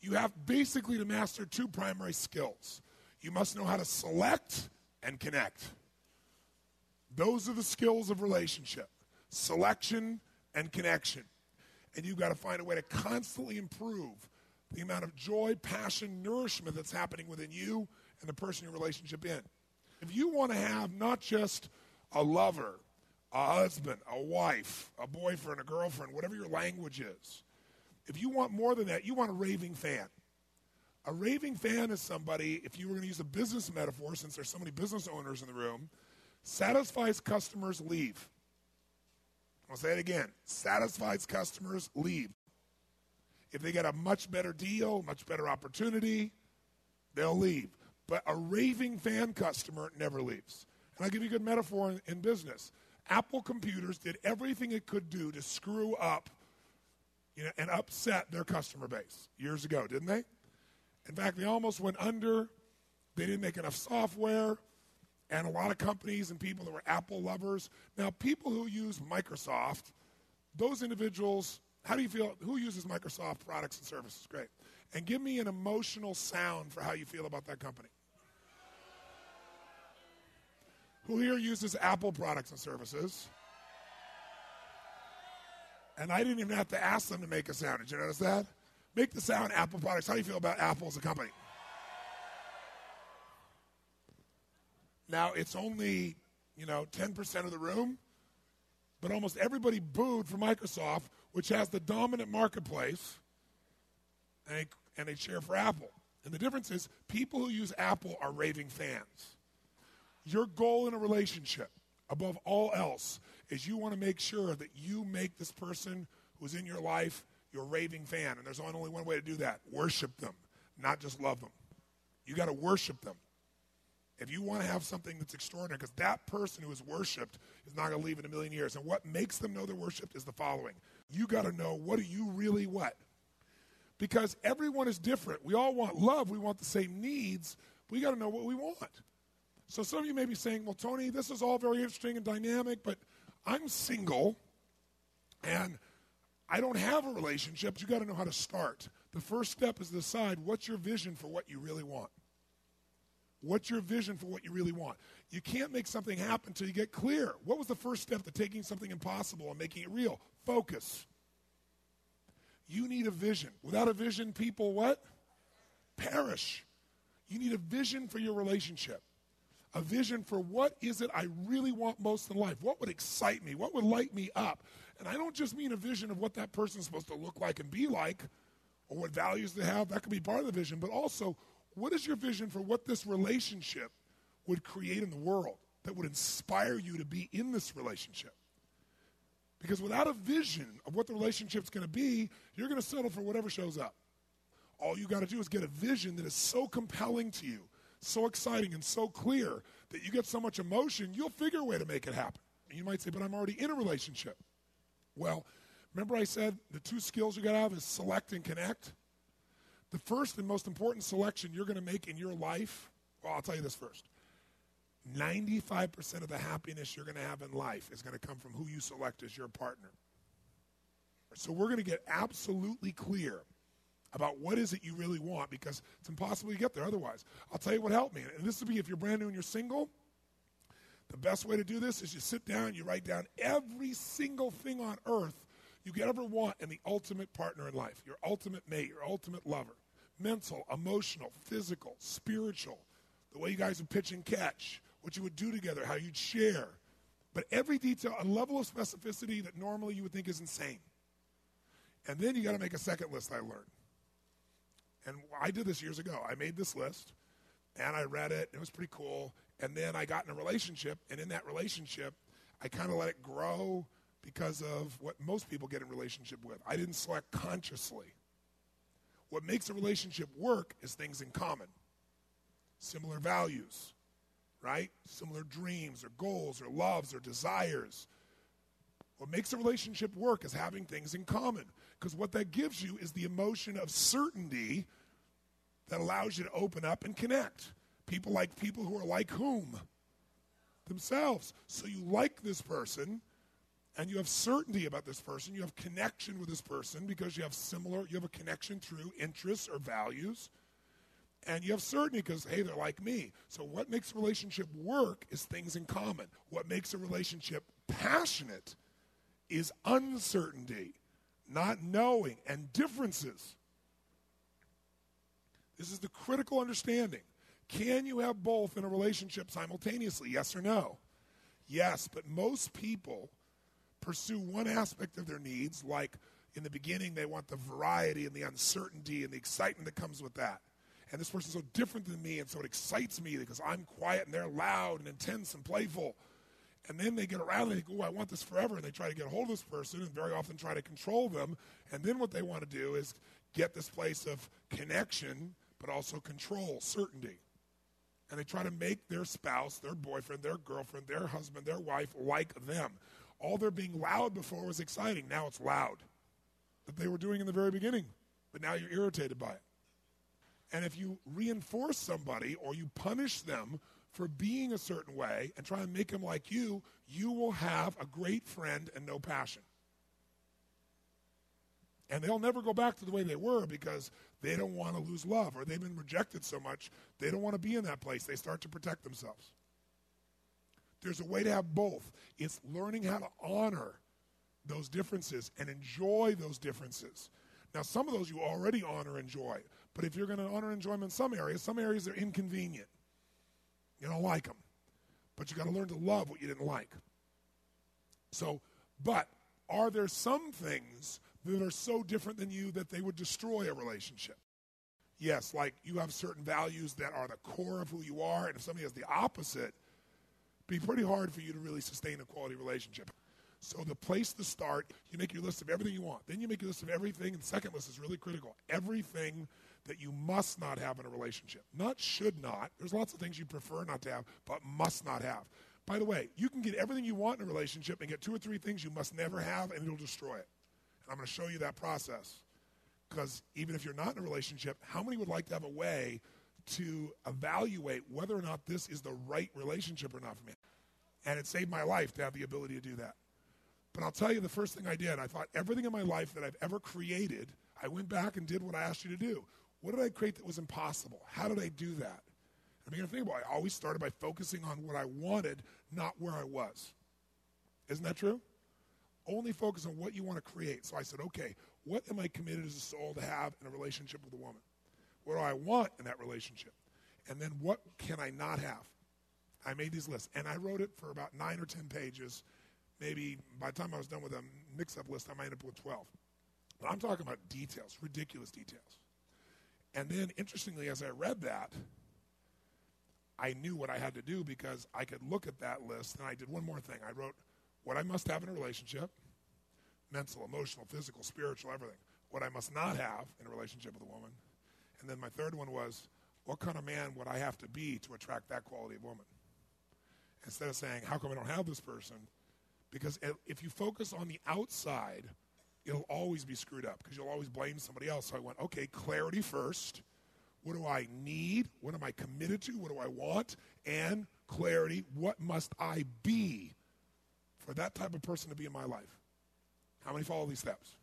you have basically to master two primary skills. You must know how to select and connect. Those are the skills of relationship, selection and connection. And you've got to find a way to constantly improve the amount of joy, passion, nourishment that's happening within you and the person you're in a relationship in. If you want to have not just a lover, a husband, a wife, a boyfriend, a girlfriend, whatever your language is, if you want more than that, you want a raving fan. A raving fan is somebody, if you were going to use a business metaphor, since there's so many business owners in the room, satisfies customers, leave. I'll say it again. Satisfies customers, leave. If they get a much better deal, much better opportunity, they'll leave. But a raving fan customer never leaves. And I'll give you a good metaphor in business. Apple computers did everything it could do to screw up, and upset their customer base years ago, didn't they? In fact, they almost went under. They didn't make enough software. And a lot of companies and people that were Apple lovers. Now, people who use Microsoft, those individuals, how do you feel? Who uses Microsoft products and services? Great. And give me an emotional sound for how you feel about that company. Who here uses Apple products and services? And I didn't even have to ask them to make a sound. Did you notice that? Make the sound Apple products. How do you feel about Apple as a company? Now, it's only, 10% of the room, but almost everybody booed for Microsoft, which has the dominant marketplace, and they cheer for Apple. And the difference is people who use Apple are raving fans. Your goal in a relationship, above all else, is you want to make sure that you make this person who's in your life your raving fan. And there's only one way to do that. Worship them, not just love them. You got to worship them. If you want to have something that's extraordinary, because that person who is worshipped is not going to leave in a million years. And what makes them know they're worshipped is the following. You got to know, what do you really what? Because everyone is different. We all want love. We want the same needs. We got to know what we want. So some of you may be saying, well, Tony, this is all very interesting and dynamic, but I'm single, and I don't have a relationship. You got to know how to start. The first step is to decide what's your vision for what you really want. What's your vision for what you really want? You can't make something happen until you get clear. What was the first step to taking something impossible and making it real? Focus. You need a vision. Without a vision, people what? Perish. You need a vision for your relationship. A vision for what is it I really want most in life? What would excite me? What would light me up? And I don't just mean a vision of what that person's supposed to look like and be like, or what values they have. That could be part of the vision. But also, what is your vision for what this relationship would create in the world that would inspire you to be in this relationship? Because without a vision of what the relationship's going to be, you're going to settle for whatever shows up. All you got to do is get a vision that is so compelling to you, so exciting and so clear that you get so much emotion, you'll figure a way to make it happen. And you might say, but I'm already in a relationship. Well, remember I said the two skills you got to have is select and connect? The first and most important selection you're going to make in your life, well, I'll tell you this first. 95% of the happiness you're going to have in life is going to come from who you select as your partner. So we're going to get absolutely clear about what is it you really want, because it's impossible to get there otherwise. I'll tell you what helped me. And this would be if you're brand new and you're single. The best way to do this is you sit down, you write down every single thing on earth you could ever want in the ultimate partner in life, your ultimate mate, your ultimate lover. Mental, emotional, physical, spiritual, the way you guys would pitch and catch, what you would do together, how you'd share. But every detail, a level of specificity that normally you would think is insane. And then you got to make a second list, I learned. And I did this years ago. I made this list, and I read it. It was pretty cool. And then I got in a relationship, and in that relationship, I kind of let it grow because of what most people get in relationship with. I didn't select consciously. What makes a relationship work is things in common. Similar values, right? Similar dreams or goals or loves or desires. What makes a relationship work is having things in common, because what that gives you is the emotion of certainty that allows you to open up and connect. People like people who are like whom? Themselves. So you like this person, And you have certainty about this person. You have connection with this person because you have a connection through interests or values. And you have certainty because, hey, they're like me. So what makes a relationship work is things in common. What makes a relationship passionate is uncertainty, not knowing, and differences. This is the critical understanding. Can you have both in a relationship simultaneously? Yes or no? Yes, but most people pursue one aspect of their needs, like in the beginning they want the variety and the uncertainty and the excitement that comes with that. And this person's so different than me, and so it excites me because I'm quiet and they're loud and intense and playful. And then they get around and they think, oh, I want this forever, and they try to get a hold of this person and very often try to control them. And then what they want to do is get this place of connection, but also control, certainty. And they try to make their spouse, their boyfriend, their girlfriend, their husband, their wife like them. All their being loud before was exciting. Now it's loud. That they were doing in the very beginning. But now you're irritated by it. And if you reinforce somebody or you punish them for being a certain way and try and make them like you, you will have a great friend and no passion. And they'll never go back to the way they were because they don't want to lose love, or they've been rejected so much, they don't want to be in that place. They start to protect themselves. There's a way to have both. It's learning how to honor those differences and enjoy those differences. Now, some of those you already honor and enjoy, but if you're going to honor and enjoy them in some areas are inconvenient. You don't like them, but you got to learn to love what you didn't like. So, but are there some things that are so different than you that they would destroy a relationship? Yes, like you have certain values that are the core of who you are, and if somebody has the opposite, it'd be pretty hard for you to really sustain a quality relationship. So the place to start, you make your list of everything you want. Then you make your list of everything, and the second list is really critical. Everything that you must not have in a relationship. Not should not. There's lots of things you prefer not to have, but must not have. By the way, you can get everything you want in a relationship and get 2 or 3 things you must never have, and it'll destroy it. And I'm going to show you that process. Because even if you're not in a relationship, how many would like to have a way to evaluate whether or not this is the right relationship or not for me? And it saved my life to have the ability to do that. But I'll tell you the first thing I did, I thought everything in my life that I've ever created, I went back and did what I asked you to do. What did I create that was impossible? How did I do that? I began to think about it. I always started by focusing on what I wanted, not where I was. Isn't that true? Only focus on what you want to create. So I said, okay, what am I committed as a soul to have in a relationship with a woman? What do I want in that relationship? And then what can I not have? I made these lists, and I wrote it for about 9 or 10 pages. Maybe by the time I was done with a mix-up list, I might end up with 12. But I'm talking about details, ridiculous details. And then, interestingly, as I read that, I knew what I had to do because I could look at that list, and I did one more thing. I wrote what I must have in a relationship, mental, emotional, physical, spiritual, everything. What I must not have in a relationship with a woman. And then my third one was, what kind of man would I have to be to attract that quality of woman? Instead of saying, how come I don't have this person? Because if you focus on the outside, it'll always be screwed up because you'll always blame somebody else. So I went, okay, clarity first. What do I need? What am I committed to? What do I want? And clarity, what must I be for that type of person to be in my life? How many follow these steps?